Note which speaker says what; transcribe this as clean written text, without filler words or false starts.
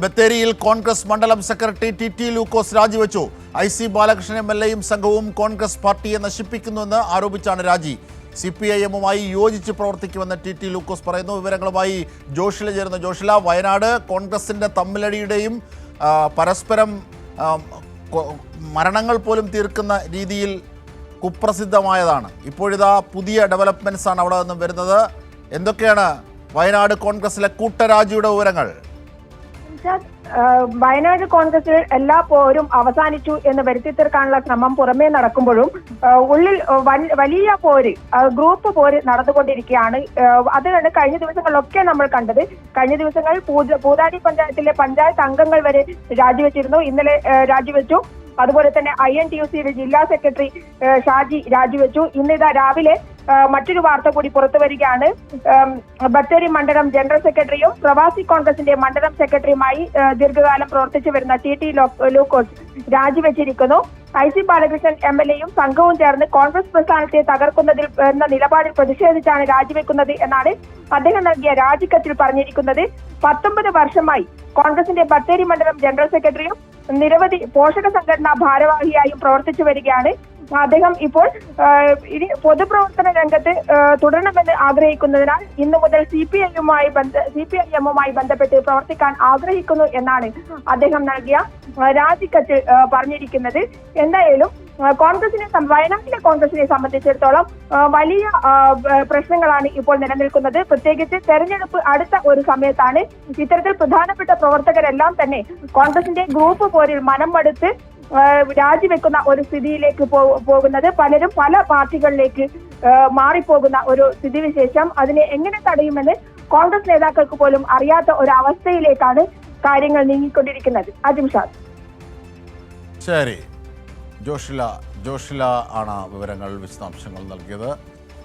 Speaker 1: ബത്തേരിയിൽ കോൺഗ്രസ് മണ്ഡലം secretary T ലൂക്കോസ് രാജിവെച്ചു. IC ബാലകൃഷ്ണൻ MLAയും സംഘവും കോൺഗ്രസ് പാർട്ടിയെ നശിപ്പിക്കുന്നുവെന്ന് ആരോപിച്ചാണ് രാജി. CPIM-മായി യോജിച്ച് പ്രവർത്തിക്കുമെന്ന് ടി ലൂക്കോസ് പറയുന്നു. വിവരങ്ങളുമായി ജോഷില ചേരുന്നു. ജോഷില, വയനാട് കോൺഗ്രസിൻ്റെ തമ്മിലടിയുടെയും പരസ്പരം മരണങ്ങൾ പോലും തീർക്കുന്ന രീതിയിൽ കുപ്രസിദ്ധമായതാണ്. ഇപ്പോഴിതാ പുതിയ ഡെവലപ്മെൻറ്റ്സ് ആണ് അവിടെ നിന്നും വരുന്നത്. എന്തൊക്കെയാണ് വയനാട് കോൺഗ്രസിലെ കൂട്ടരാജിയുടെ വിവരങ്ങൾ?
Speaker 2: വയനാട് കോൺഗ്രസിൽ എല്ലാ പോരും അവസാനിച്ചു എന്ന് വരുത്തി തീർക്കാനുള്ള ശ്രമം പുറമേ നടക്കുമ്പോഴും ഉള്ളിൽ വലിയ പോര്, ഗ്രൂപ്പ് പോര് നടന്നുകൊണ്ടിരിക്കുകയാണ്. അതിനാണ് കഴിഞ്ഞ ദിവസങ്ങളിലൊക്കെ നമ്മൾ കണ്ടത്. കഴിഞ്ഞ ദിവസങ്ങളിൽ പൂതാടി പഞ്ചായത്തിലെ പഞ്ചായത്ത് അംഗങ്ങൾ വരെ രാജിവെച്ചിരുന്നു. ഇന്നലെ രാജിവെച്ചു. അതുപോലെ തന്നെ INTUCയുടെ ജില്ലാ സെക്രട്ടറി ഷാജി രാജിവെച്ചു. ഇന്നിതാ രാവിലെ മറ്റൊരു വാർത്ത കൂടി പുറത്തു വരികയാണ്. ബത്തേരി മണ്ഡലം ജനറൽ സെക്രട്ടറിയും പ്രവാസി കോൺഗ്രസിന്റെ മണ്ഡലം സെക്രട്ടറിയുമായി ദീർഘകാലം പ്രവർത്തിച്ചു വരുന്ന ടി ലൂക്കോസ് രാജിവെച്ചിരിക്കുന്നു. IC ബാലകൃഷ്ണൻ MLAയും സംഘവും ചേർന്ന് കോൺഗ്രസ് പ്രസ്ഥാനത്തെ തകർക്കുന്നതിൽ എന്ന നിലപാടിൽ പ്രതിഷേധിച്ചാണ് രാജിവെക്കുന്നത് എന്നാണ് അദ്ദേഹം നൽകിയ രാജിക്കത്തിൽ പറഞ്ഞിരിക്കുന്നത്. 19 വർഷമായി കോൺഗ്രസിന്റെ ബത്തേരി മണ്ഡലം ജനറൽ സെക്രട്ടറിയും നിരവധി പോഷക സംഘടനാ ഭാരവാഹിയായും പ്രവർത്തിച്ചു വരികയാണ്. അദ്ദേഹം ഇപ്പോൾ ഇനി പൊതുപ്രവർത്തന രംഗത്ത് തുടരണമെന്ന് ആഗ്രഹിക്കുന്നതിനാൽ ഇന്നു മുതൽ CPIM-മായി ബന്ധപ്പെട്ട് പ്രവർത്തിക്കാൻ ആഗ്രഹിക്കുന്നു എന്നാണ് അദ്ദേഹം നൽകിയ രാജിക്കത്തിൽ പറഞ്ഞിരിക്കുന്നത്. എന്തായാലും വയനാട്ടിലെ കോൺഗ്രസിനെ സംബന്ധിച്ചിടത്തോളം വലിയ പ്രശ്നങ്ങളാണ് ഇപ്പോൾ നിലനിൽക്കുന്നത്. പ്രത്യേകിച്ച് തെരഞ്ഞെടുപ്പ് അടുത്ത ഒരു സമയത്താണ് ഇത്തരത്തിൽ പ്രധാനപ്പെട്ട പ്രവർത്തകരെല്ലാം തന്നെ കോൺഗ്രസിന്റെ ഗ്രൂപ്പ് പോരിൽ മനം മടുത്ത് രാജിവെക്കുന്ന ഒരു സ്ഥിതിയിലേക്ക് പോകുന്നത്. പലരും പല പാർട്ടികളിലേക്ക് മാറിപ്പോകുന്ന ഒരു സ്ഥിതിവിശേഷം. അതിനെ എങ്ങനെ തടയുമെന്ന് കോൺഗ്രസ് നേതാക്കൾക്ക് പോലും അറിയാത്ത ഒരു അവസ്ഥയിലേക്കാണ് കാര്യങ്ങൾ നീങ്ങിക്കൊണ്ടിരിക്കുന്നത്. അജിംഷാദ്.
Speaker 1: ശരി, ജോഷില ആണ് വിവരങ്ങൾ, വിശദാംശങ്ങൾ നൽകിയത്.